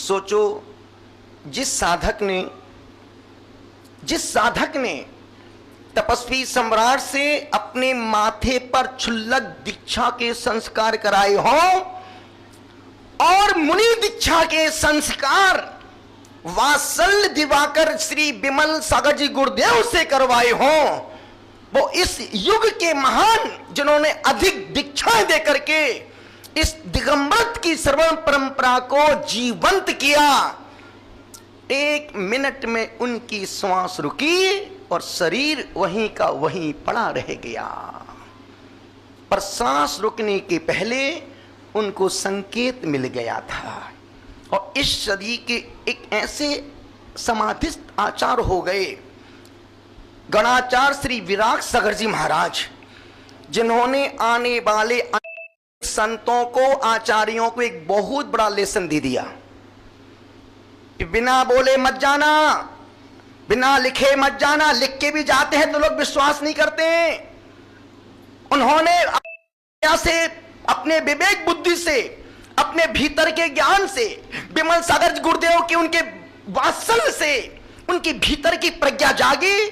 सोचो, जिस साधक ने तपस्वी सम्राट से अपने माथे पर क्षुल्लक दीक्षा के संस्कार कराए हों और मुनि दीक्षा के संस्कार वात्सल्य दिवाकर श्री विमल सागर जी गुरुदेव से करवाए हों, वो इस युग के महान जिन्होंने अधिक दीक्षाएं देकर के इस दिगंबर की श्रवण परंपरा को जीवंत किया। 1 मिनट में उनकी श्वास रुकी और शरीर वहीं का वहीं पड़ा रह गया। पर सांस रुकने के पहले उनको संकेत मिल गया था। और इस सदी के एक ऐसे समाधिस्थ आचार्य हो गए, गणाचार्य श्री विराग सागर जी महाराज, जिन्होंने आने वाले संतों को, आचार्यों को एक बहुत बड़ा लेसन दे दिया। बिना बोले मत जाना, बिना लिखे मत जाना। लिख के भी जाते हैं तो लोग विश्वास नहीं करते। उन्होंने से अपने विवेक बुद्धि से, अपने भीतर के ज्ञान से, विमल सागर गुरुदेव के उनके वात्सल्य से उनकी भीतर की प्रज्ञा जागी।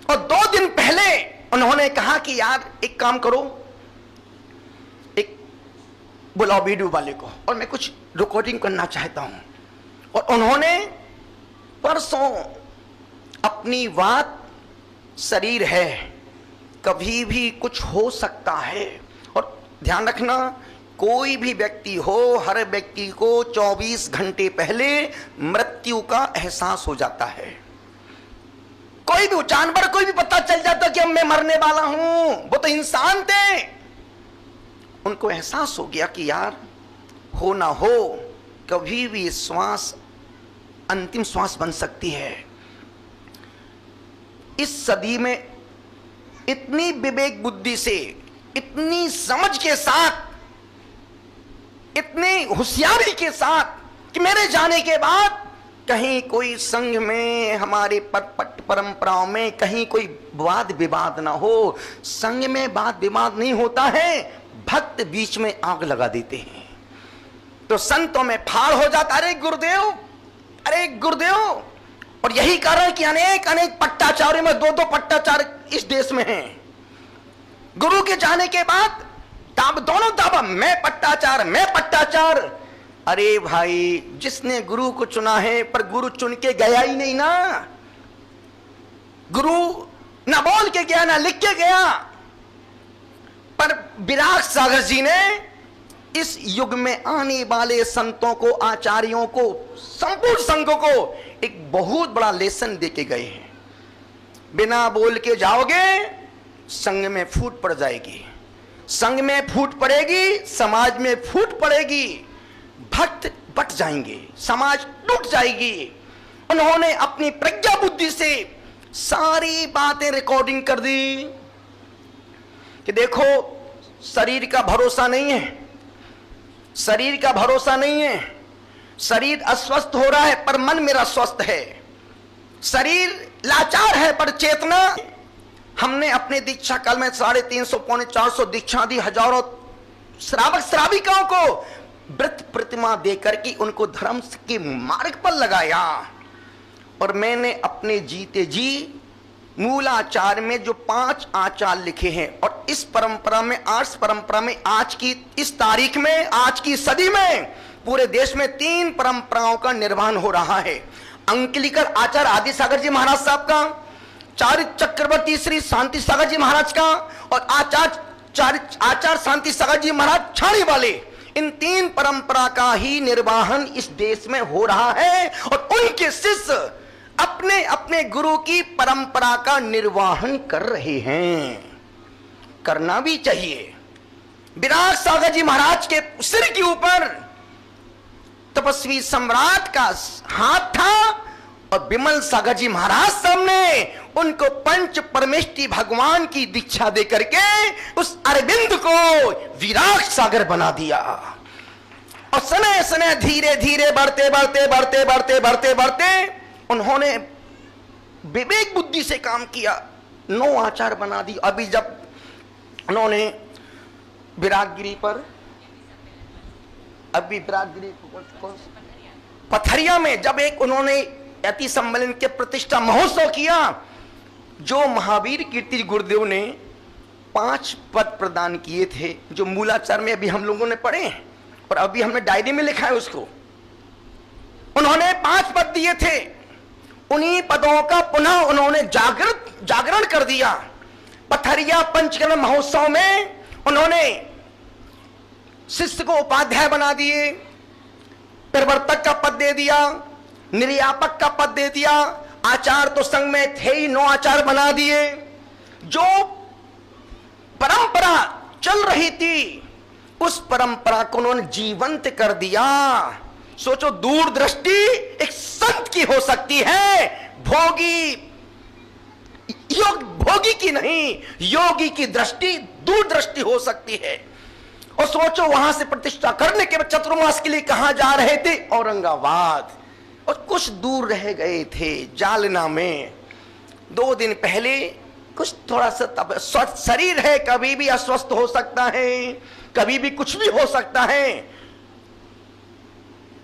और 2 दिन पहले उन्होंने कहा कि यार एक काम करो, एक बुलाओ वीडियो वाले को और मैं कुछ रिकॉर्डिंग करना चाहता हूं। और उन्होंने परसों अपनी बात, शरीर है, कभी भी कुछ हो सकता है। और ध्यान रखना, कोई भी व्यक्ति हो, हर व्यक्ति को 24 घंटे पहले मृत्यु का एहसास हो जाता है। कोई भी जानवर, कोई भी पता चल जाता कि अब मैं मरने वाला हूं। वो तो इंसान थे, उनको एहसास हो गया कि यार हो ना हो, कभी भी श्वास अंतिम श्वास बन सकती है। इस सदी में इतनी विवेक बुद्धि से, इतनी समझ के साथ, इतनी होशियारी के साथ कि मेरे जाने के बाद कहीं कोई संघ में, हमारे पट परंपराओं में कहीं कोई वाद विवाद ना हो। संघ में वाद विवाद नहीं होता है, भक्त बीच में आग लगा देते हैं तो संतों में फाड़ हो जाता। अरे गुरुदेव, अरे गुरुदेव। और यही कारण कि अनेक अनेक पट्टाचार्यों में 2-2 पट्टाचार्य इस देश में हैं। गुरु के जाने के बाद दोनों दावा, मैं पट्टाचार। अरे भाई, जिसने गुरु को चुना है, पर गुरु चुन के गया ही नहीं ना। गुरु ना बोल के गया, ना लिख के गया। पर विराग सागर जी ने इस युग में आने वाले संतों को, आचार्यों को, संपूर्ण संघों को एक बहुत बड़ा लेसन देके गए हैं। बिना बोल के जाओगे, संघ में फूट पड़ जाएगी, संघ में फूट पड़ेगी, समाज में फूट पड़ेगी, भक्त बट जाएंगे, समाज टूट जाएगी। उन्होंने अपनी प्रज्ञा बुद्धि से सारी बातें रिकॉर्डिंग कर दी कि देखो, शरीर का भरोसा नहीं है, शरीर का भरोसा नहीं है। शरीर अस्वस्थ हो रहा है पर मन मेरा स्वस्थ है। शरीर लाचार है पर चेतना। हमने अपने दीक्षा काल में 350 पौने 400 दीक्षा दी, हजारों श्रावक श्राविकाओं को व्रत प्रतिमा देकर के उनको धर्म के मार्ग पर लगाया। और मैंने अपने जीते जी मूलाचार में जो 5 आचार लिखे हैं, और इस परंपरा में, आर्ष परंपरा में आज की इस तारीख में, आज की सदी में पूरे देश में 3 परंपराओं का निर्वहन हो रहा है। अंकलिकर आचार्य आदि सागर जी महाराज साहब का, चारित्र चक्रवर्ती श्री शांति सागर जी महाराज का, और आचार्य शांति सागर जी महाराज छाड़ी वाले। इन 3 परंपरा का ही निर्वहन इस देश में हो रहा है। और उनके शिष्य अपने अपने गुरु की परंपरा का निर्वहन कर रहे हैं। करना भी चाहिए। विराग सागर जी महाराज के सिर के ऊपर तपस्वी सम्राट का हाथ था और विमल सागर जी महाराज सामने उनको पंच परमेष्टि भगवान की दीक्षा दे करके उस अरविंद को विराग सागर बना दिया। और समय समय धीरे धीरे बढ़ते बढ़ते बढ़ते बढ़ते बढ़ते बढ़ते उन्होंने विवेक बुद्धि से काम किया, 9 आचार बना दी। अभी जब उन्होंने विरागगिरी पर, अभी विरागगिरी पथरिया में जब एक उन्होंने यति सम्मेलन के प्रतिष्ठा महोत्सव किया, जो महावीर कीर्ति गुरुदेव ने 5 पद प्रदान किए थे, जो मूलाचार में अभी हम लोगों ने पढ़े हैं और अभी हमने डायरी में लिखा है उसको, उन्होंने 5 पद दिए थे। उन्हीं पदों का पुनः उन्होंने जागरण कर दिया। पथरिया पंचकर्म महोत्सव में उन्होंने शिष्य को उपाध्याय बना दिए, प्रवर्तक का पद दे दिया, निर्यापक का पद दे दिया, आचार्य तो संघ में थे ही 9 आचार्य बना दिए। जो परंपरा चल रही थी उस परंपरा को उन्होंने जीवंत कर दिया। सोचो, दूरदृष्टि एक संत की हो सकती है, भोगी की नहीं, योगी की दृष्टि दूरदृष्टि हो सकती है। और सोचो, वहां से प्रतिष्ठा करने के बाद चतुर्मास के लिए कहां जा रहे थे? औरंगाबाद। और कुछ दूर रह गए थे जालना में। 2 दिन पहले कुछ थोड़ा सा स्वस्थ शरीर है, कभी भी अस्वस्थ हो सकता है, कभी भी कुछ भी हो सकता है।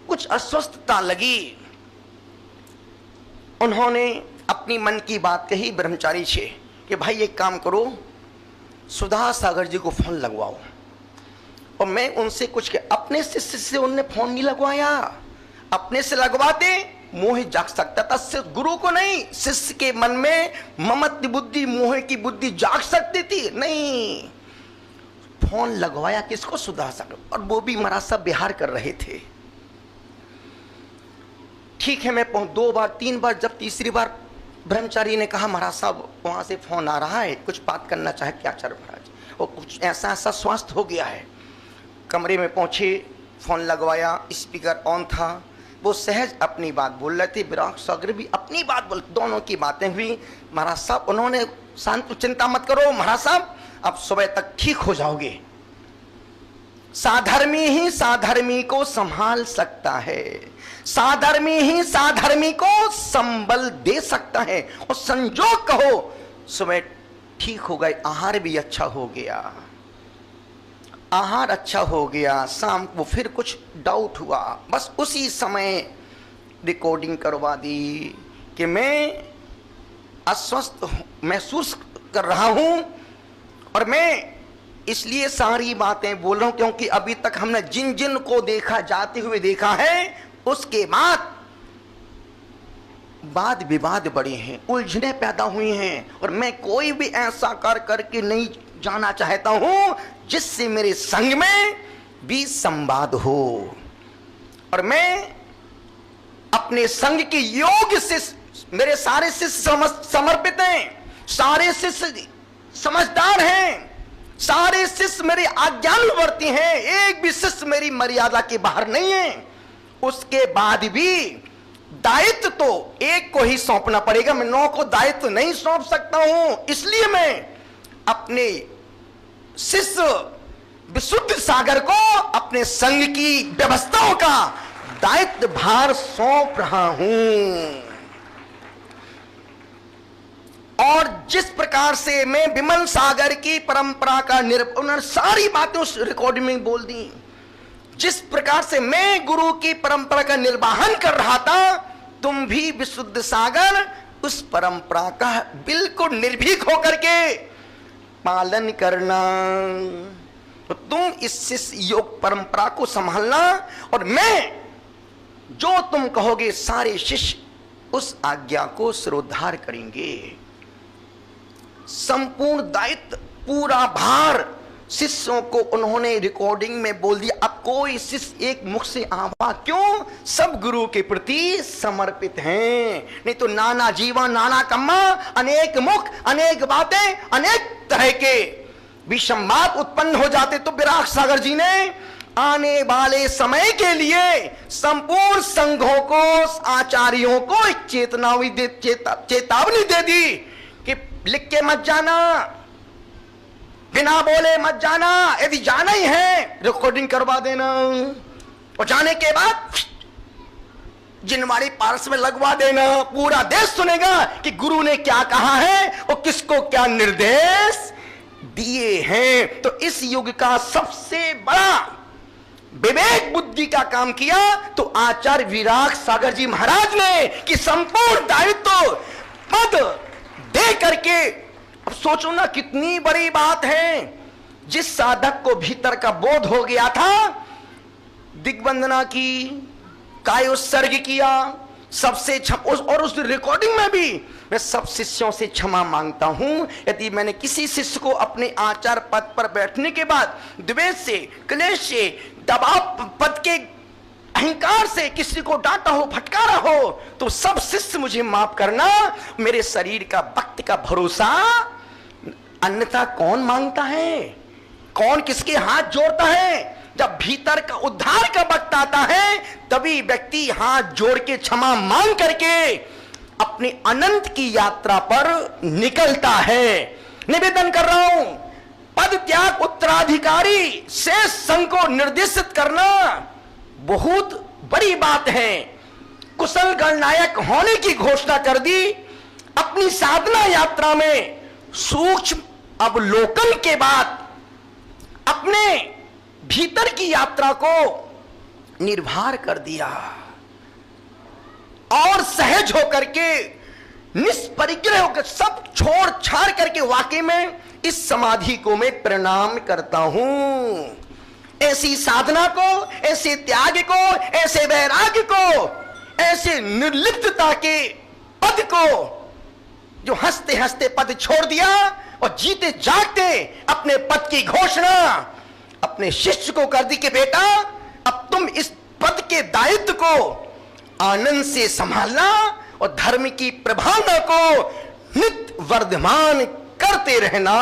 कुछ अस्वस्थता लगी, उन्होंने अपनी मन की बात कही ब्रह्मचारी से कि भाई एक काम करो, सुधा सागर जी को फोन लगवाओ। और मैं उनसे कुछ अपने शिष्य से उनने फोन नहीं लगवाया, अपने से लगवाते मोह जाग सकता था, सिर्फ गुरु को नहीं, शिष्य के मन में ममत्व बुद्धि, मोह की बुद्धि जाग सकती थी। नहीं, फोन लगवाया किसको? सुधा सागर। और वो भी महाराज साहब बिहार कर रहे थे। ठीक है, मैं 2 बार 3 बार, जब तीसरी बार ब्रह्मचारी ने कहा महाराज साहब वहां से फोन आ रहा है, कुछ बात करना चाहे क्या आचार्य महाराज, और कुछ ऐसा ऐसा स्वास्थ्य हो गया है। कमरे में पहुंचे, फोन लगवाया, स्पीकर ऑन था, वो सहज अपनी बात बोल रहे थे, विराग सागर भी अपनी बात बोल, दोनों की बातें हुई। महाराज साहब उन्होंने शांत, चिंता मत करो महाराज साहब, अब सुबह तक ठीक हो जाओगे। साधर्मी ही साधर्मी को संभाल सकता है, साधर्मी ही साधर्मी को संबल दे सकता है। और संजोग कहो सुबह ठीक हो गए, आहार भी अच्छा हो गया, आहार अच्छा हो गया। शाम को फिर कुछ डाउट हुआ, बस उसी समय रिकॉर्डिंग करवा दी कि मैं अस्वस्थ महसूस कर रहा हूं और मैं इसलिए सारी बातें बोल रहा हूं क्योंकि अभी तक हमने जिन जिन को देखा, जाते हुए देखा है, उसके बाद वाद विवाद बढ़े हैं, उलझने पैदा हुई हैं। और मैं कोई भी ऐसा कर करके नहीं जाना चाहता हूं जिससे मेरे संग में भी संवाद हो। और मैं अपने संग के योग से, मेरे सारे शिष्य समर्पित हैं, सारे शिष्य समझदार हैं, सारे शिष्य मेरे आज्ञानुवर्ती हैं, एक भी शिष्य मेरी मर्यादा के बाहर नहीं है। उसके बाद भी दायित्व तो एक को ही सौंपना पड़ेगा, मैं 9 को दायित्व नहीं सौंप सकता हूं। इसलिए मैं अपने शिष्य विशुद्ध सागर को अपने संघ की व्यवस्थाओं का दायित्व भार सौंप रहा हूं। और जिस प्रकार से मैं विमल सागर की परंपरा का उन्होंने सारी बातें उस रिकॉर्डिंग में बोल दी। जिस प्रकार से मैं गुरु की परंपरा का निर्वाहन कर रहा था, तुम भी विशुद्ध सागर उस परंपरा का बिल्कुल निर्भीक होकर के पालन करना। तो तुम इस योग परंपरा को संभालना और मैं जो तुम कहोगे सारे शिष्य उस आज्ञा को सिरोधार करेंगे। संपूर्ण दायित्व, पूरा भार शिष्यों को उन्होंने रिकॉर्डिंग में बोल दिया। अब कोई शिष्य एक मुख से आवा क्यों? सब गुरु के प्रति समर्पित हैं। नहीं तो नाना जीवा नाना कम्मा, अनेक मुख, अनेक बातें, अनेक तरह के विषमवाद उत्पन्न हो जाते। तो विराग सागर जी ने आने वाले समय के लिए संपूर्ण संघों को, आचार्यों को एक चेतावनी दे दी कि लिख के मत जाना, बिना बोले मत जाना, यदि जाना ही है रिकॉर्डिंग करवा देना और जाने के बाद जिनवाड़ी पार्स में लगवा देना। पूरा देश सुनेगा कि गुरु ने क्या कहा है और किसको क्या निर्देश दिए हैं। तो इस युग का सबसे बड़ा विवेक बुद्धि का काम किया तो आचार्य विराग सागर जी महाराज ने कि संपूर्ण दायित्व पद दे करके, अब सोचो ना कितनी बड़ी बात है। जिस साधक को भीतर का बोध हो गया था, दिग्वंदना की, कायोत्सर्ग किया, सबसे और उस रिकॉर्डिंग में भी मैं सब शिष्यों से क्षमा मांगता हूं यदि मैंने किसी शिष्य को अपने आचार पद पर बैठने के बाद द्वेष से, क्लेश से, दबाव पद के अहंकार से किसी को डांटा हो, फटकारा हो, तो सब शिष्य मुझे माफ करना। मेरे शरीर का वक्त का भरोसा अन्यथा कौन मांगता है, कौन किसके हाथ जोड़ता है? जब भीतर का उद्धार का वक्त आता है तभी व्यक्ति हाथ जोड़ के क्षमा मांग करके अपनी अनंत की यात्रा पर निकलता है। निवेदन कर रहा हूं, पद त्याग उत्तराधिकारी शेष संघ को निर्देशित करना बहुत बड़ी बात है। कुशल गणनायक होने की घोषणा कर दी। अपनी साधना यात्रा में सूक्ष्म अवलोकन के बाद अपने भीतर की यात्रा को निर्भर कर दिया और सहज होकर के, निष्परिग्रह होकर, सब छोड़ छाड़ करके वाकई में इस समाधि को मैं प्रणाम करता हूं। ऐसी साधना को, ऐसे त्याग को, ऐसे वैराग्य को, ऐसे निर्लिप्तता के पद को, जो हंसते हंसते पद छोड़ दिया और जीते जागते अपने पद की घोषणा अपने शिष्य को कर दी कि बेटा अब तुम इस पद के दायित्व को आनंद से संभालना और धर्म की प्रभावना को नित्य वर्धमान करते रहना।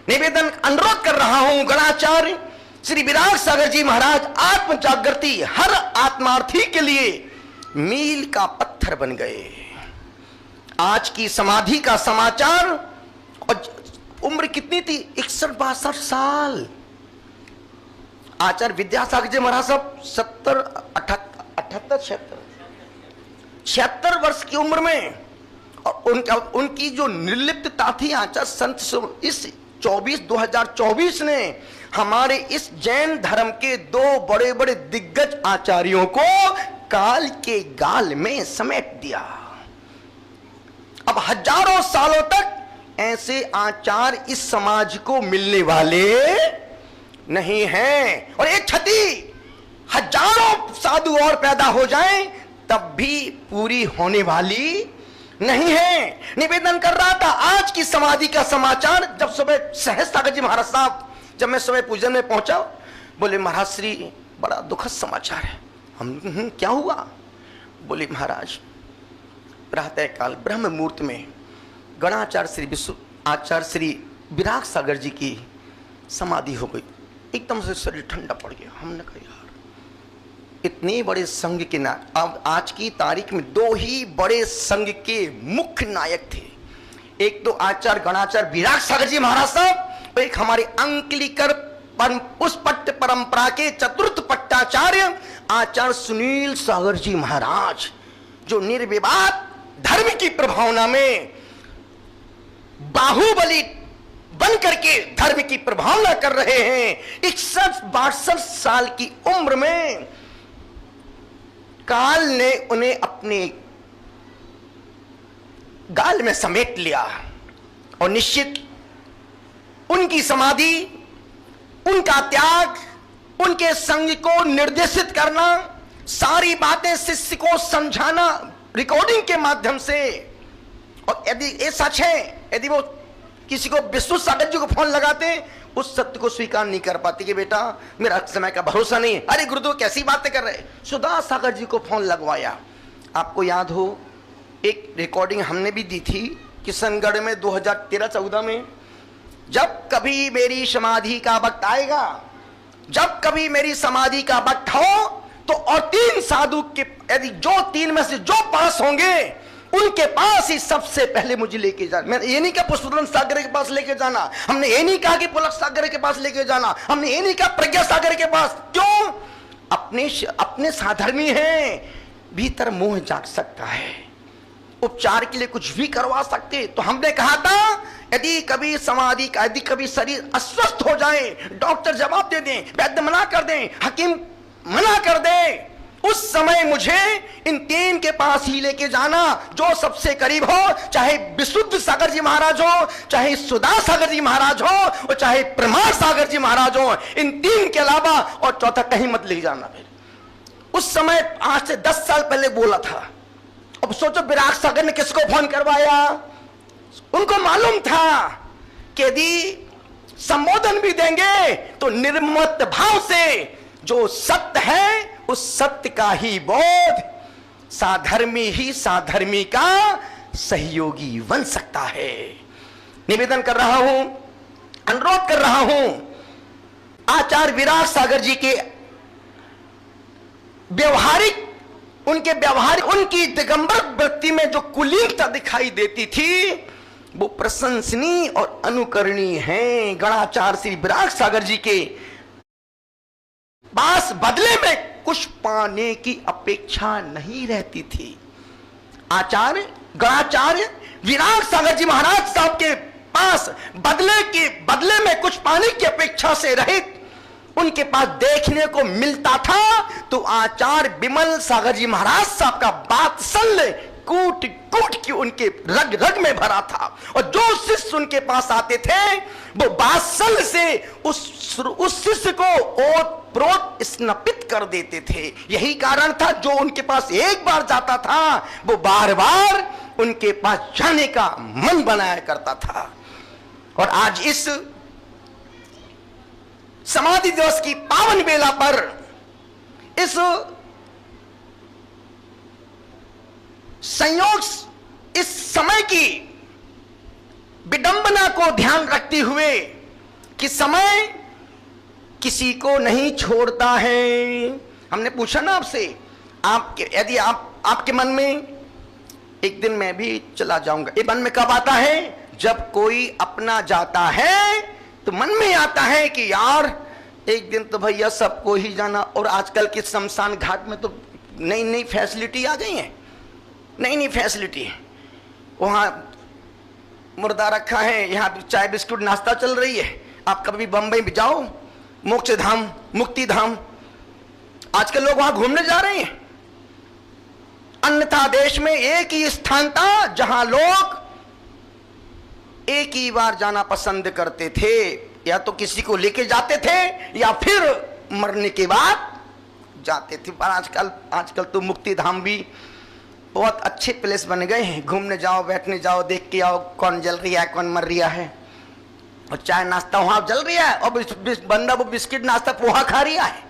निवेदन अनुरोध कर रहा हूं गणाचार्य श्री विराग सागर जी महाराज आत्म जागृति हर आत्मार्थी के लिए मील का पत्थर बन गए। आज की समाधि का समाचार, और उम्र कितनी थी? 61-62 साल। आचार्य विद्यासागर जी महाराज साहब 76 वर्ष की उम्र में, और उनकी जो निर्लिप्तता थी आचार्य संत, इस 2024 ने हमारे इस जैन धर्म के दो बड़े बड़े दिग्गज आचार्यों को काल के गाल में समेट दिया। अब हजारों सालों तक ऐसे आचार्य इस समाज को मिलने वाले नहीं हैं, और एक क्षति हजारों साधु और पैदा हो जाएं तब भी पूरी होने वाली नहीं है। निवेदन कर रहा था आज की समाधि का समाचार, जब सुबह सहज सागर जी महाराज साहब, जब मैं सुबह पूजन में पहुंचा, बोले महाराज श्री बड़ा दुखद समाचार है। हम क्या हुआ? बोले महाराज प्रातः काल ब्रह्म मुहूर्त में गणाचार्य श्री विश्व आचार्य श्री विराग सागर जी की समाधि हो गई। एकदम से शरीर ठंडा पड़ गया। हमने कहा यार इतने बड़े संघ के अब आज की तारीख में दो ही बड़े संघ के मुख्य नायक थे, एक तो आचार्य गणाचार्य विराग सागर जी महाराज साहब, और एक हमारे अंकलिकर उस पट्ट परंपरा के चतुर्थ पट्टाचार्य आचार्य सुनील सागर जी महाराज, जो निर्विवाद धर्म की प्रभावना में बाहुबली बन करके धर्म की प्रभावना कर रहे हैं। 61-62 साल की उम्र में काल ने उन्हें अपने गाल में समेट लिया, और निश्चित उनकी समाधि, उनका त्याग, उनके संग को निर्देशित करना, सारी बातें शिष्य को समझाना रिकॉर्डिंग के माध्यम से, और यदि ये सच है, यदि वो किसी को विष्णु सागर जी को फोन लगाते उस सत्य को स्वीकार नहीं कर पाती कि बेटा मेरा समय का भरोसा नहीं है। अरे गुरुदेव कैसी बातें कर रहे। सुधा सागर जी को फोन लगवाया। आपको याद हो एक रिकॉर्डिंग हमने भी दी थी किशनगढ़ में 2013-14 में, जब कभी मेरी समाधि का वक्त आएगा, जब कभी मेरी समाधि का वक्त हो तो, और 3 साधु के यदि जो 3 में से जो पास होंगे उनके पास ही सबसे पहले मुझे लेके जाना। मैंने ये नहीं कहा पुष्पदन सागर के पास लेके जाना, हमने ये नहीं कहा कि पुलक सागर के पास लेके जाना, हमने ये नहीं कहा प्रज्ञा सागर के पास। क्यों? अपने साधर्मी हैं, भीतर मोह जाग सकता है, उपचार के लिए कुछ भी करवा सकते। तो हमने कहा था यदि कभी समाधि का, यदि कभी शरीर अस्वस्थ हो जाए, डॉक्टर जवाब दे दें, वैद्य मना कर दें, हकीम मना कर दे, उस समय मुझे इन तीन के पास ही लेके जाना जो सबसे करीब हो, चाहे विशुद्ध सागर जी महाराज हो, चाहे सुधा सागर जी महाराज हो, और चाहे प्रमाण सागर जी महाराज हो। इन तीन के अलावा और चौथा कहीं मत ले जाना। फिर उस समय आज से 10 साल पहले बोला था। अब सोचो विराट सागर ने किसको फोन करवाया? उनको मालूम था कि यदि संबोधन भी देंगे तो निर्मत भाव से जो सत्य है उस सत्य का ही बोध साधर्मी ही साधर्मी का सहयोगी बन सकता है। निवेदन कर रहा हूं, अनुरोध कर रहा हूं, आचार्य विराट सागर जी के व्यवहारिक, उनकी दिगंबर वृत्ति में जो कुलीनता दिखाई देती थी वो प्रशंसनीय और अनुकरणीय है। गणाचार्य श्री विराट सागर जी के पास बदले में कुछ पाने की अपेक्षा नहीं रहती थी। गणाचार्य विराट सागर जी महाराज साहब के पास बदले में कुछ पाने की अपेक्षा से रहित उनके पास देखने को मिलता था तो आचार्य विमल सागर जी महाराज साहब का वात्सल्य कूट कूट के उनके रग रग में भरा था। और जो शिष्य उनके पास आते थे वो वात्सल्य से उस शिष्य को ओतप्रोत स्नपित कर देते थे। यही कारण था जो उनके पास एक बार जाता था वो बार बार उनके पास जाने का मन बनाया करता था। और आज इस समाधि दिवस की पावन बेला पर इस संयोग, इस समय की विडंबना को ध्यान रखते हुए कि समय किसी को नहीं छोड़ता है। हमने पूछा ना आपसे, यदि आपके मन में एक दिन मैं भी चला जाऊंगा, ये मन में कब आता है? जब कोई अपना जाता है तो मन में आता है कि यार एक दिन तो भैया सबको ही जाना। और आजकल के शमशान घाट में तो नई नई फैसिलिटी आ गई है, नई नई फैसिलिटी है। वहाँ मुर्दा रखा है, यहाँ चाय बिस्कुट नाश्ता चल रही है। आप कभी बंबई में जाओ, मोक्ष धाम, मुक्ति धाम, आजकल लोग वहां घूमने जा रहे हैं। अन्यथा देश में एक ही स्थान था जहां लोग एक ही बार जाना पसंद करते थे, या तो किसी को लेके जाते थे या फिर मरने के बाद जाते थे। पर आजकल तो मुक्ति धाम भी बहुत अच्छे प्लेस बन गए हैं। घूमने जाओ, बैठने जाओ, देख के आओ कौन जल रहा है, कौन मर रहा है, और चाय नाश्ता वहां चल रहा है, और बंदा वो बिस्किट नाश्ता पोहा खा रहा है।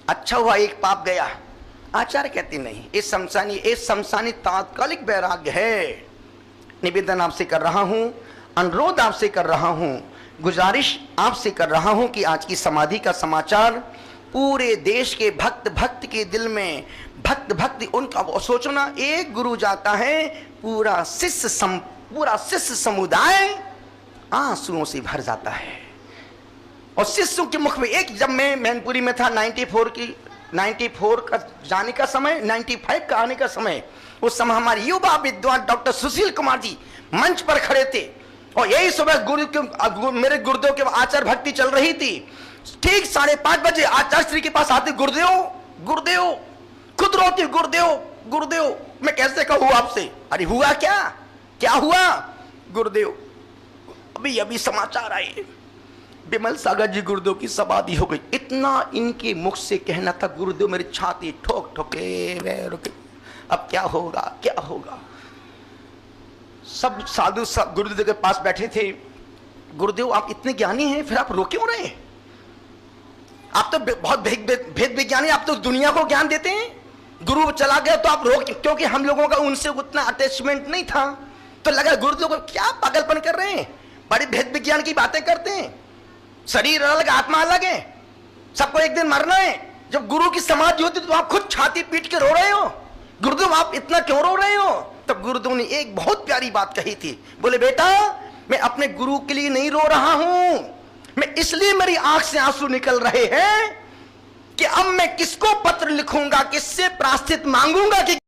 अच्छा हुआ एक पाप गया। आचार्य कहते नहीं, ये शमशानी तात्कालिक वैराग्य है। निवेदन आपसे कर रहा हूं, अनुरोध आपसे कर रहा हूं, गुजारिश आपसे कर रहा हूं कि आज की समाधि का समाचार पूरे देश के भक्त के दिल में भक्ति उनका सोचो ना, एक गुरु जाता है पूरा शिष्य समुदाय आंसुओं से भर जाता है। और शिष्यों के मुख में एक, जब मैं मैनपुरी में था 94 का जाने का समय, 95 का आने का समय, उस समय हमारे युवा विद्वान डॉक्टर सुशील कुमार जी मंच पर खड़े थे। और यही सुबह मेरे गुरुदेव के आचार्य भक्ति चल रही थी। ठीक 5:30 बजे आचार्य श्री के पास आते, गुरुदेव खुद रोती, गुरुदेव मैं कैसे कहूँ आपसे? अरे हुआ क्या हुआ? गुरुदेव अभी समाचार आए, विमल सागर जी गुरुदेव की समाधि हो गई। इतना इनके मुख से कहना था, गुरुदेव मेरी छाती ठोक ठोके रुके, अब क्या होगा। सब साधु सब गुरुदेव के पास बैठे थे। गुरुदेव आप इतने ज्ञानी हैं, फिर आप रो क्यों रहे हैं? आप तो बहुत भेद विज्ञानी, आप तो दुनिया को ज्ञान देते हैं। गुरु चला गया तो आप रो, क्योंकि हम लोगों का उनसे उतना अटैचमेंट नहीं था, तो लगा गुरुदेव को क्या पागलपन कर रहे हैं, बड़े भेद विज्ञान की बातें करते हैं। शरीर अलग, आत्मा अलग है, सबको एक दिन मरना है। जब गुरु की समाधि होती तो आप खुद छाती पीट के रो रहे हो, गुरुदेव आप इतना क्यों रो रहे हो? तब गुरुदेव ने एक बहुत प्यारी बात कही थी। बोले बेटा मैं अपने गुरु के लिए नहीं रो रहा हूं, मैं इसलिए मेरी आंख से आंसू निकल रहे हैं कि अब मैं किसको पत्र लिखूंगा, किससे प्रायश्चित मांगूंगा कि